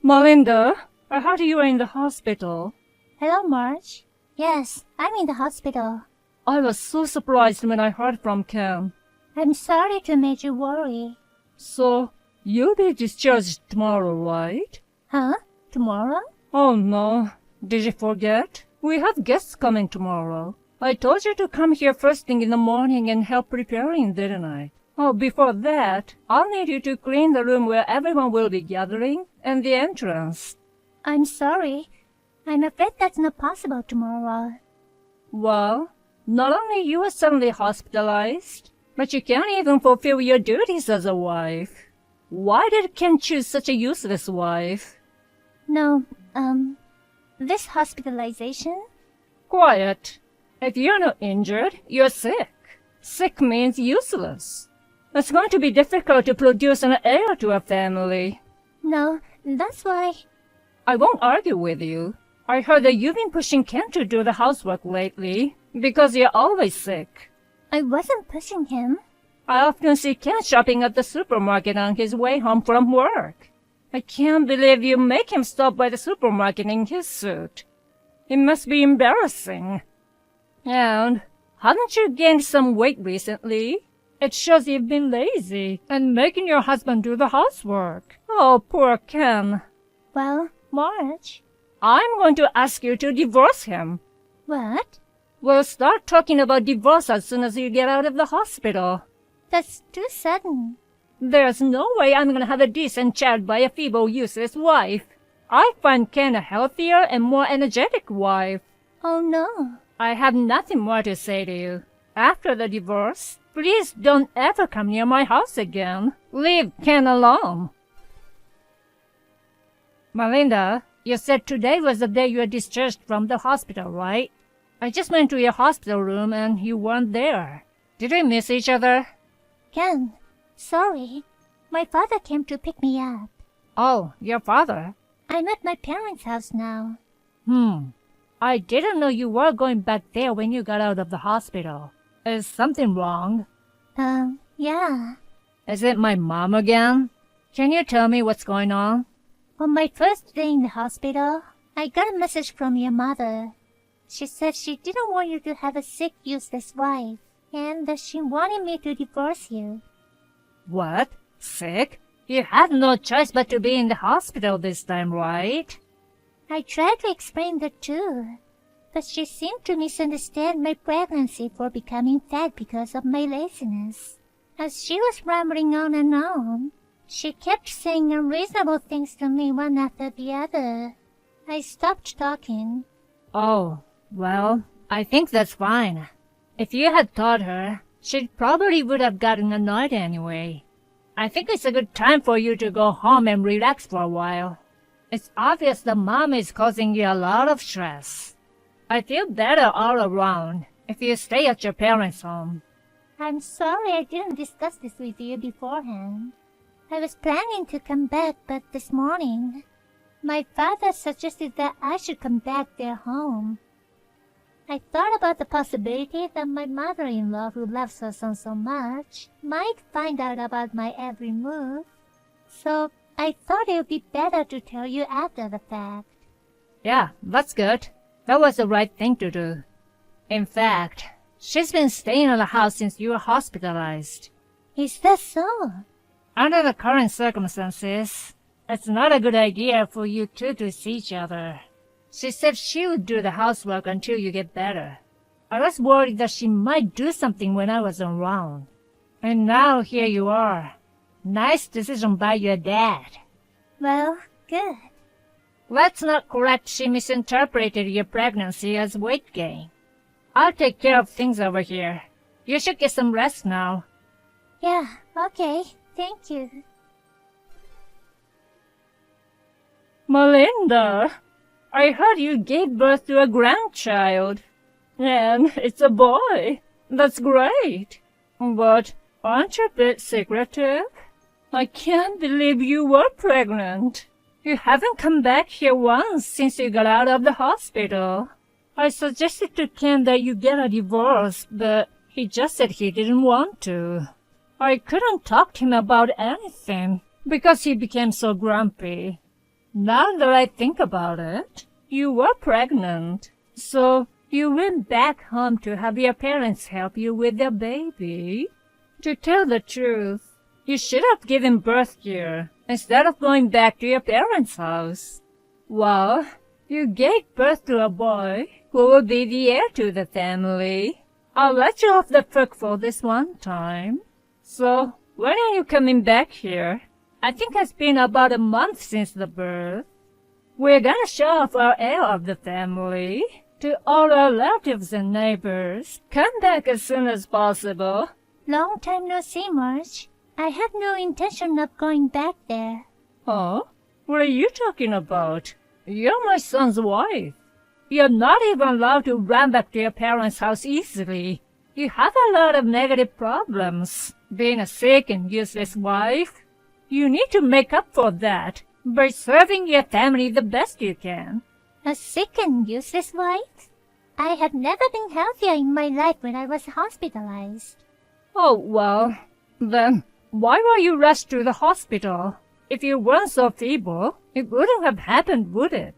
Melinda, I heard you were in the hospital. Hello, Marge. Yes, I'm in the hospital. I was so surprised when I heard from Ken. I'm sorry to make you worry. So, you'll be discharged tomorrow, right? Huh? Tomorrow? Oh no, did you forget? We have guests coming tomorrow. I told you to come here first thing in the morning and help preparing, didn't I? Oh, before that, I'll need you to clean the room where everyone will be gathering and the entrance. I'm sorry. I'm afraid that's not possible tomorrow. Well, not only you are suddenly hospitalized, but you can't even fulfill your duties as a wife. Why did Ken choose such a useless wife? No, this hospitalization? Quiet. If you're not injured, you're sick. Sick means useless. It's going to be difficult to produce an heir to a family. No, that's why... I won't argue with you. I heard that you've been pushing Ken to do the housework lately, because you're always sick. I wasn't pushing him. I often see Ken shopping at the supermarket on his way home from work. I can't believe you make him stop by the supermarket in his suit. It must be embarrassing. And haven't you gained some weight recently? It shows you've been lazy and making your husband do the housework. Oh, poor Ken. Well, Marge... I'm going to ask you to divorce him. What? We'll start talking about divorce as soon as you get out of the hospital. That's too sudden. There's no way I'm going to have a decent child by a feeble, useless wife. I find Ken a healthier and more energetic wife. Oh no. I have nothing more to say to you. After the divorce, please don't ever come near my house again. Leave Ken alone. Melinda, you said today was the day you were discharged from the hospital, right? I just went to your hospital room and you weren't there. Did we miss each other? Ken, sorry. My father came to pick me up. Oh, your father? I'm at my parents' house now. I didn't know you were going back there when you got out of the hospital. Is something wrong? Yeah. Is it my mom again? Can you tell me what's going on? On my first day in the hospital, I got a message from your mother. She said she didn't want you to have a sick, useless wife, and that she wanted me to divorce you. What? Sick? You had no choice but to be in the hospital this time, right? I tried to explain that too, but she seemed to misunderstand my pregnancy for becoming fat because of my laziness. As she was rambling on and on, she kept saying unreasonable things to me one after the other. I stopped talking. Oh, well, I think that's fine. If you had taught her, she probably would have gotten annoyed anyway. I think it's a good time for you to go home and relax for a while. It's obvious that Mom is causing you a lot of stress. I feel better all around if you stay at your parents' home. I'm sorry I didn't discuss this with you beforehand. I was planning to come back, but this morning, my father suggested that I should come back their home. I thought about the possibility that my mother-in-law, who loves her son so much, might find out about my every move. So I thought it would be better to tell you after the fact. Yeah, that's good. That was the right thing to do. In fact, she's been staying in the house since you were hospitalized. Is that so? Under the current circumstances, it's not a good idea for you two to see each other. She said she would do the housework until you get better. I was worried that she might do something when I wasn't around. And now here you are. Nice decision by your dad. Well, good. Let's not correct she misinterpreted your pregnancy as weight gain. I'll take care of things over here. You should get some rest now. Yeah, okay. Thank you. Melinda, I heard you gave birth to a grandchild. And it's a boy. That's great. But aren't you a bit secretive? I can't believe you were pregnant. You haven't come back here once since you got out of the hospital. I suggested to Ken that you get a divorce, but he just said he didn't want to. I couldn't talk to him about anything because he became so grumpy. Now that I think about it, you were pregnant, so you went back home to have your parents help you with the baby. To tell the truth, you should have given birth here instead of going back to your parents' house. Well, you gave birth to a boy who will be the heir to the family. I'll let you off the hook for this one time. So, when are you coming back here? I think it's been about a month since the birth. We're gonna show off our heir of the family to all our relatives and neighbors. Come back as soon as possible. Long time no see, Marge. I have no intention of going back there. Huh? What are you talking about? You're my son's wife. You're not even allowed to run back to your parents' house easily. You have a lot of negative problems. Being a sick and useless wife. You need to make up for that by serving your family the best you can. A sick and useless wife? I have never been healthier in my life when I was hospitalized. Oh, well, then why were you rushed to the hospital? If you weren't so feeble, it wouldn't have happened, would it?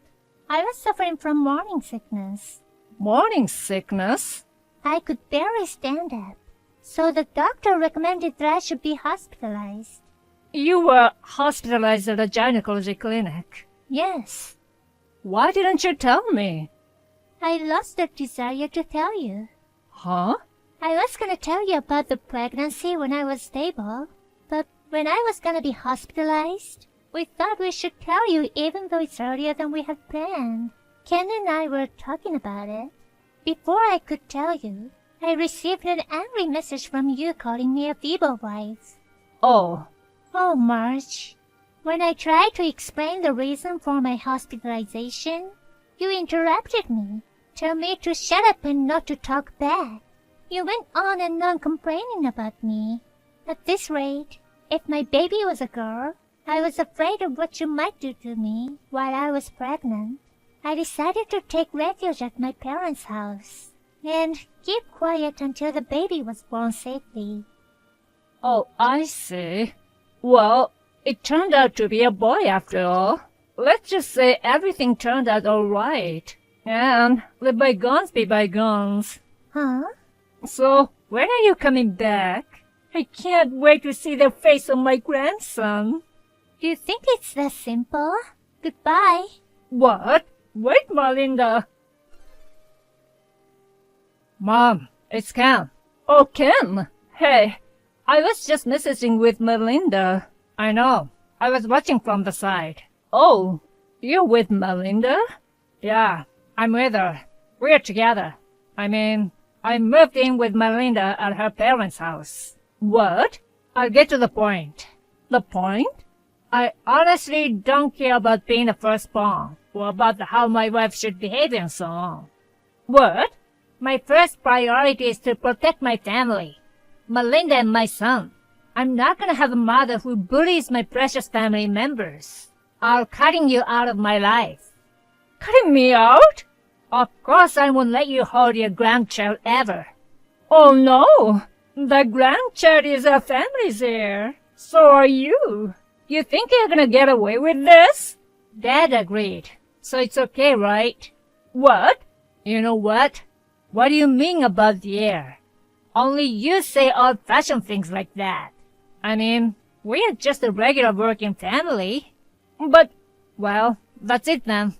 I was suffering from morning sickness. Morning sickness? I could barely stand up, so the doctor recommended that I should be hospitalized. You were hospitalized at a gynecology clinic? Yes. Why didn't you tell me? I lost the desire to tell you. Huh? I was gonna tell you about the pregnancy when I was stable, but when I was gonna be hospitalized, we thought we should tell you even though it's earlier than we had planned. Ken and I were talking about it. Before I could tell you, I received an angry message from you calling me a feeble wife. Oh. Oh, Marge. When I tried to explain the reason for my hospitalization, you interrupted me, told me to shut up and not to talk back. You went on and on complaining about me. At this rate, if my baby was a girl, I was afraid of what you might do to me while I was pregnant. I decided to take refuge at my parents' house and keep quiet until the baby was born safely. Oh, I see. Well, it turned out to be a boy after all. Let's just say everything turned out all right. And let bygones be bygones. Huh? So, when are you coming back? I can't wait to see the face of my grandson. You think it's that simple? Goodbye. What? Wait, Melinda. Mom, it's Ken. Oh, Ken. Hey, I was just messaging with Melinda. I know. I was watching from the side. Oh, you're with Melinda? Yeah, I'm with her. We're together. I moved in with Melinda at her parents' house. What? I'll get to the point. The point? I honestly don't care about being the firstborn, or about how my wife should behave and so on. What? My first priority is to protect my family, Melinda and my son. I'm not gonna have a mother who bullies my precious family members. Or cutting you out of my life. Cutting me out? Of course I won't let you hold your grandchild ever. Oh no! The grandchild is our family's heir. So are you. You think you're gonna get away with this? Dad agreed. So it's okay, right? What? You know what? What do you mean about the heir? Only you say old-fashioned things like that. We're just a regular working family. But, well, that's it then.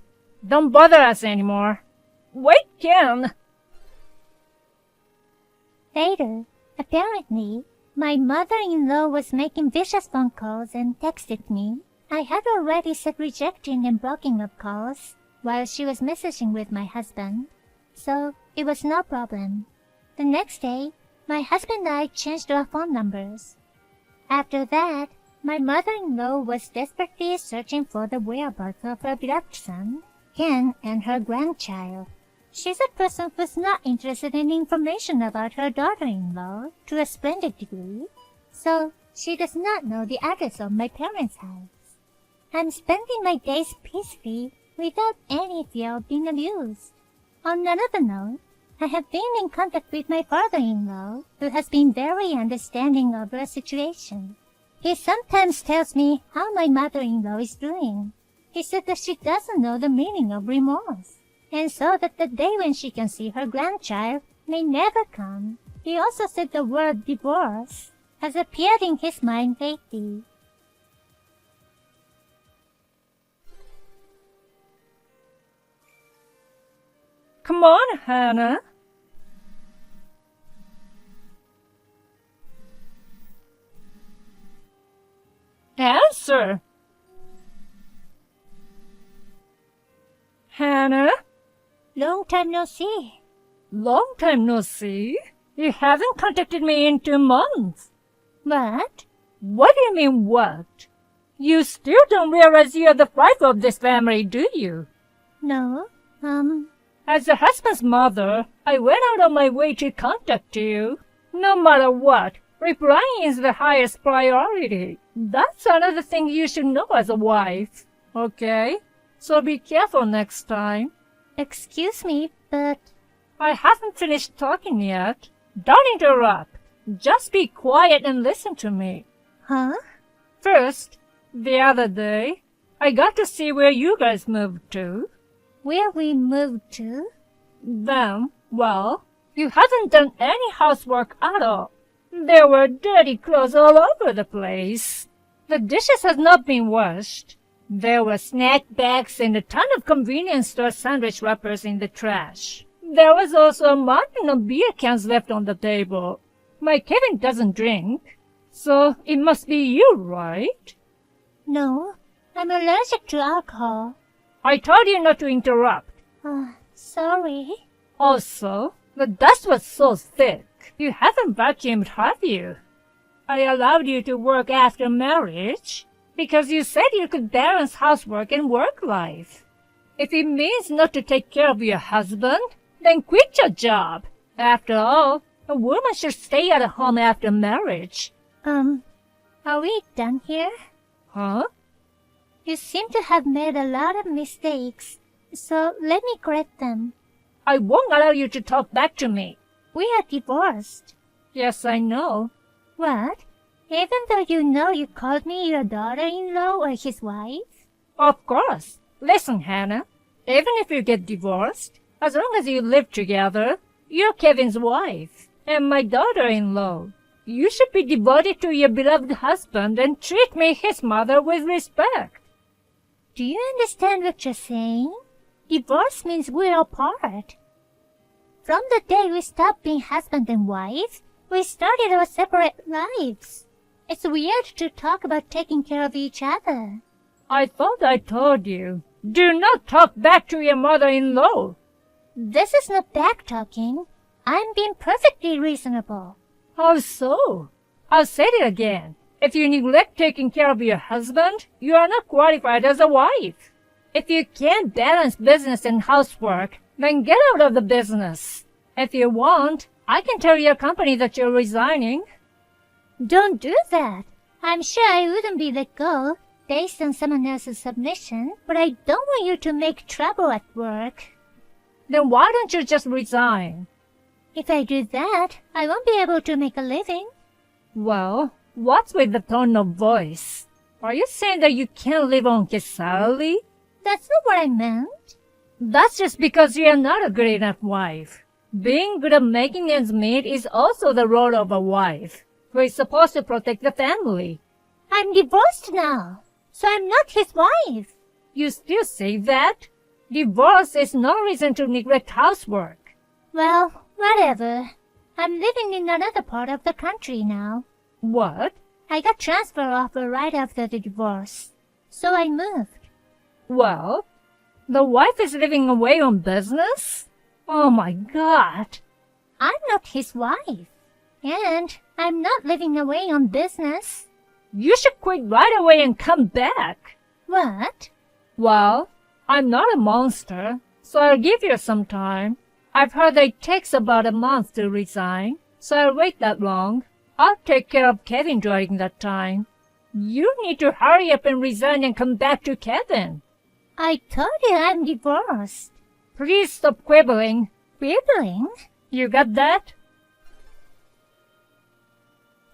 Don't bother us anymore. Wait, Ken! Later, apparently, my mother-in-law was making vicious phone calls and texted me. I had already set rejecting and blocking of calls while she was messaging with my husband, so it was no problem. The next day, my husband and I changed our phone numbers. After that, my mother-in-law was desperately searching for the whereabouts of her beloved son, Ken, and her grandchild. She's a person who's not interested in information about her daughter-in-law to a splendid degree, so she does not know the address of my parents' house. I'm spending my days peacefully without any fear of being abused. On another note, I have been in contact with my father-in-law, who has been very understanding of the situation. He sometimes tells me how my mother-in-law is doing. He said that she doesn't know the meaning of remorse, and so that the day when she can see her grandchild may never come. He also said the word divorce has appeared in his mind lately. Come on, Hannah. Answer. Hannah? Long time no see. Long time no see. You haven't contacted me in 2 months. What? What do you mean, what? You still don't realize you're the wife of this family, do you? No, As the husband's mother, I went out of my way to contact you. No matter what, replying is the highest priority. That's another thing you should know as a wife, okay? So be careful next time. Excuse me, but... I haven't finished talking yet. Don't interrupt. Just be quiet and listen to me. Huh? First, the other day, I got to see where you guys moved to. Where we moved to? Then, well, you haven't done any housework at all. There were dirty clothes all over the place. The dishes had not been washed. There were snack bags and a ton of convenience store sandwich wrappers in the trash. There was also a mountain of beer cans left on the table. My Kevin doesn't drink, so it must be you, right? No, I'm allergic to alcohol. I told you not to interrupt. Sorry. Also, the dust was so thick. You haven't vacuumed, have you? I allowed you to work after marriage because you said you could balance housework and work life. If it means not to take care of your husband, then quit your job. After all, a woman should stay at home after marriage. Are we done here? Huh? You seem to have made a lot of mistakes, so let me correct them. I won't allow you to talk back to me. We are divorced. Yes, I know. What? Even though you know you called me your daughter-in-law or his wife? Of course. Listen, Hannah. Even if you get divorced, as long as you live together, you're Kevin's wife and my daughter-in-law. You should be devoted to your beloved husband and treat me, his mother, with respect. Do you understand what you're saying? Divorce means we're apart. From the day we stopped being husband and wife, we started our separate lives. It's weird to talk about taking care of each other. I thought I told you. Do not talk back to your mother-in-law. This is not back-talking. I'm being perfectly reasonable. How so? I'll say it again. If you neglect taking care of your husband, you are not qualified as a wife. If you can't balance business and housework, then get out of the business. If you want, I can tell your company that you're resigning. Don't do that. I'm sure I wouldn't be let go based on someone else's submission, but I don't want you to make trouble at work. Then why don't you just resign? If I do that, I won't be able to make a living. Well, what's with the tone of voice? Are you saying that you can't live on his salary? That's not what I meant. That's just because you're not a good enough wife. Being good at making ends meet is also the role of a wife, who is supposed to protect the family. I'm divorced now, so I'm not his wife. You still say that? Divorce is no reason to neglect housework. Well, whatever. I'm living in another part of the country now. What? I got transfer offer right after the divorce, so I moved. Well, the wife is living away on business? Oh my God. I'm not his wife, and I'm not living away on business. You should quit right away and come back. What? Well, I'm not a monster, so I'll give you some time. I've heard that it takes about a month to resign, so I'll wait that long. I'll take care of Kevin during that time. You need to hurry up and resign and come back to Kevin. I told you I'm divorced. Please stop quibbling. Quibbling? You got that?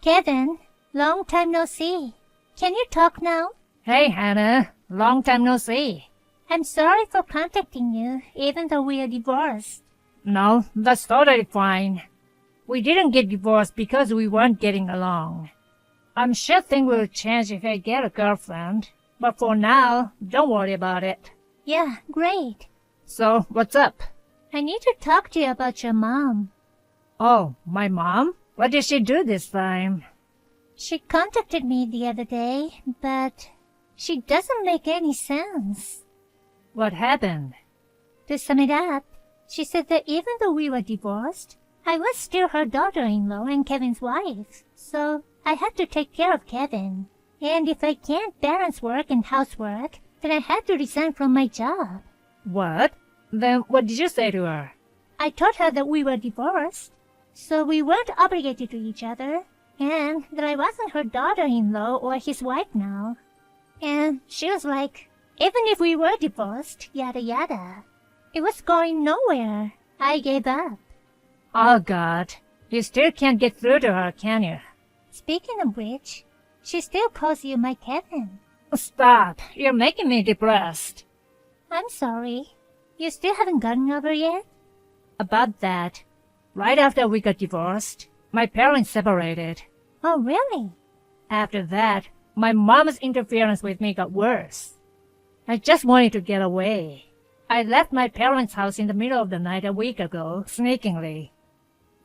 Kevin, long time no see. Can you talk now? Hey, Hannah. Long time no see. I'm sorry for contacting you, even though we are divorced. No, that's totally fine. We didn't get divorced because we weren't getting along. I'm sure things will change if I get a girlfriend. But for now, don't worry about it. Yeah, great. So, what's up? I need to talk to you about your mom. Oh, my mom? What did she do this time? She contacted me the other day, but she doesn't make any sense. What happened? To sum it up, she said that even though we were divorced, I was still her daughter-in-law and Kevin's wife, so I had to take care of Kevin. And if I can't balance work and housework, then I had to resign from my job. What? Then what did you say to her? I told her that we were divorced, so we weren't obligated to each other, and that I wasn't her daughter-in-law or his wife now. And she was like, even if we were divorced, yada yada. It was going nowhere. I gave up. Oh, God. You still can't get through to her, can you? Speaking of which, she still calls you my Kevin. Stop. You're making me depressed. I'm sorry. You still haven't gotten over yet? About that, right after we got divorced, my parents separated. Oh, really? After that, my mom's interference with me got worse. I just wanted to get away. I left my parents' house in the middle of the night a week ago, sneakingly.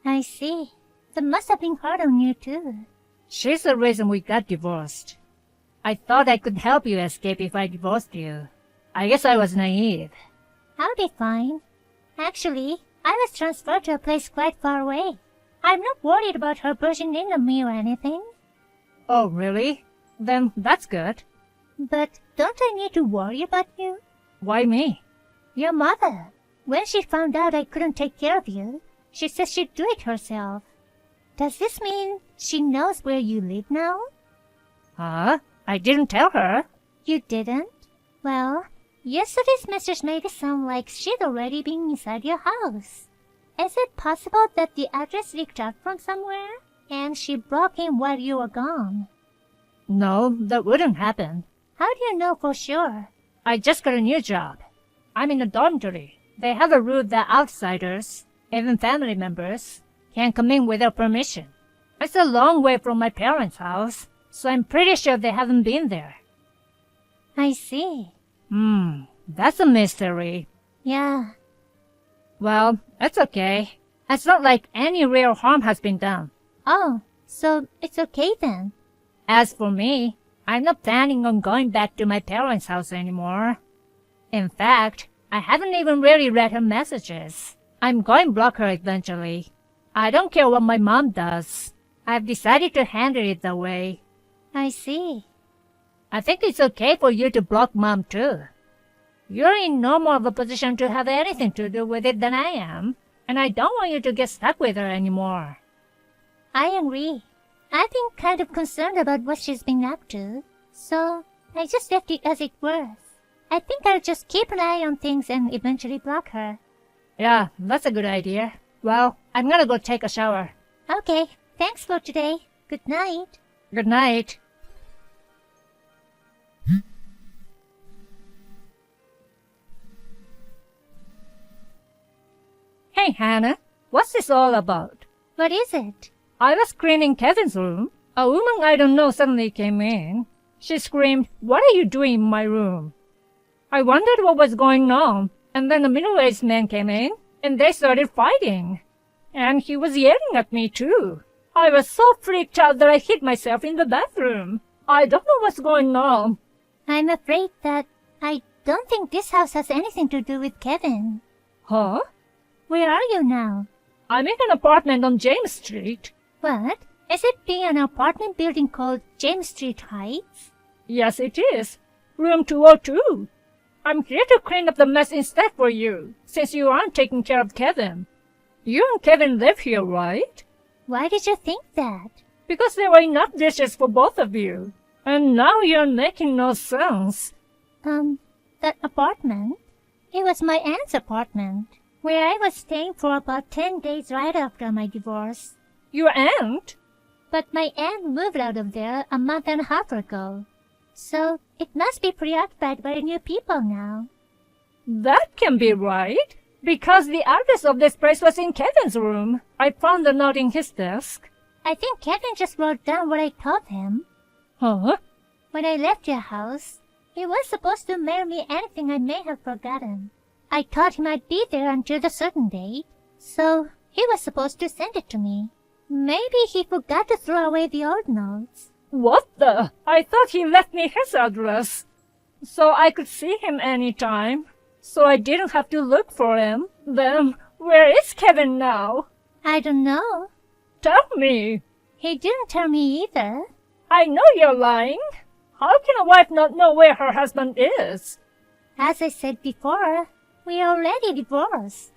I see. That must have been hard on you, too. She's the reason we got divorced. I thought I could help you escape if I divorced you. I guess I was naive. I'll be fine. Actually, I was transferred to a place quite far away. I'm not worried about her pushing in on me or anything. Oh, really? Then that's good. But don't I need to worry about you? Why me? Your mother. When she found out I couldn't take care of you, she said she'd do it herself. Does this mean she knows where you live now? Huh? I didn't tell her. You didn't? Well, yesterday's message made it sound like she'd already been inside your house. Is it possible that the address leaked out from somewhere, and she broke in while you were gone? No, that wouldn't happen. How do you know for sure? I just got a new job. I'm in a dormitory. They have a rule that outsiders, even family members, can't come in without permission. It's a long way from my parents' house, so I'm pretty sure they haven't been there. I see. That's a mystery. Yeah. Well, it's okay. It's not like any real harm has been done. Oh, so it's okay then. As for me, I'm not planning on going back to my parents' house anymore. In fact, I haven't even really read her messages. I'm going to block her eventually. I don't care what my mom does. I've decided to handle it that way. I see. I think it's okay for you to block Mom too. You're in no more of a position to have anything to do with it than I am, and I don't want you to get stuck with her anymore. I agree. I've been kind of concerned about what she's been up to, so I just left it as it was. I think I'll just keep an eye on things and eventually block her. Yeah, that's a good idea. Well, I'm gonna go take a shower. Okay, thanks for today. Good night. Good night. Hey, Hannah, what's this all about? What is it? I was cleaning Kevin's room. A woman I don't know suddenly came in. She screamed, "What are you doing in my room?" I wondered what was going on, and then a middle-aged man came in, and they started fighting. And he was yelling at me, too. I was so freaked out that I hid myself in the bathroom. I don't know what's going on. I'm afraid that I don't think this house has anything to do with Kevin. Huh? Where are you now? I'm in an apartment on James Street. What? Is it being an apartment building called James Street Heights? Yes, it is. Room 202. I'm here to clean up the mess instead for you, since you aren't taking care of Kevin. You and Kevin live here, right? Why did you think that? Because there were enough dishes for both of you. And now you're making no sense. That apartment? It was my aunt's apartment, where I was staying for about 10 days right after my divorce. Your aunt? But my aunt moved out of there a month and a half ago. So It must be preoccupied by the new people now. That can be right, because the address of this place was in Kevin's room. I found a note in his desk. I think Kevin just wrote down what I told him. Huh? When I left your house, he was supposed to mail me anything I may have forgotten. I told him I'd be there until the certain date, so he was supposed to send it to me. Maybe he forgot to throw away the old notes. What the? I thought he left me his address, so I could see him anytime, so I didn't have to look for him. Then, where is Kevin now? I don't know. Tell me. He didn't tell me either. I know you're lying. How can a wife not know where her husband is? As I said before, we are already divorced.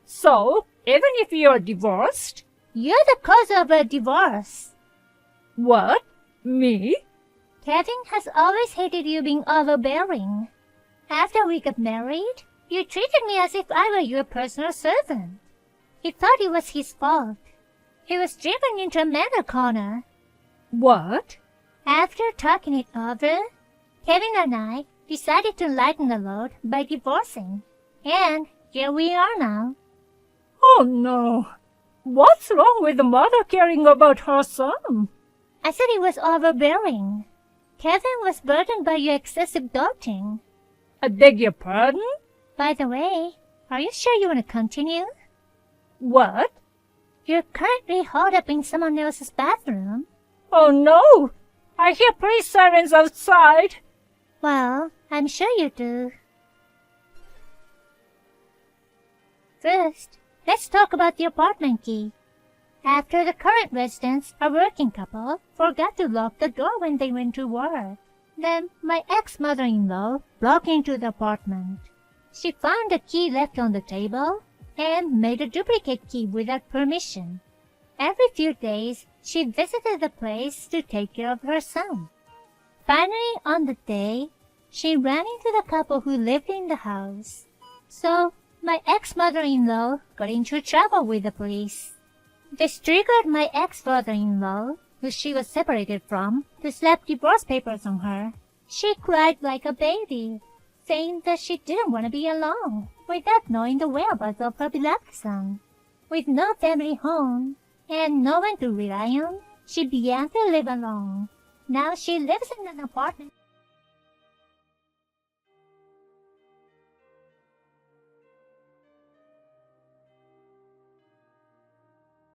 So, even if you're divorced? You're the cause of a divorce. What? Me? Kevin has always hated you being overbearing. After we got married, you treated me as if I were your personal servant. He thought it was his fault. He was driven into a manor corner. What? After talking it over, Kevin and I decided to lighten the load by divorcing. And here we are now. Oh no. What's wrong with the mother caring about her son? I said he was overbearing. Kevin was burdened by your excessive doting. I beg your pardon? By the way, are you sure you want to continue? What? You're currently holed up in someone else's bathroom. Oh no! I hear police sirens outside. Well, I'm sure you do. First, let's talk about the apartment key. After the current residents, a working couple, forgot to lock the door when they went to work. Then my ex-mother-in-law broke into the apartment. She found the key left on the table and made a duplicate key without permission. Every few days, she visited the place to take care of her son. Finally, on the day, she ran into the couple who lived in the house. So, my ex-mother-in-law got into trouble with the police. This triggered my ex-father-in-law, who she was separated from, to slap divorce papers on her. She cried like a baby, saying that she didn't want to be alone, without knowing the whereabouts of her beloved son. With no family home, and no one to rely on, she began to live alone. Now she lives in an apartment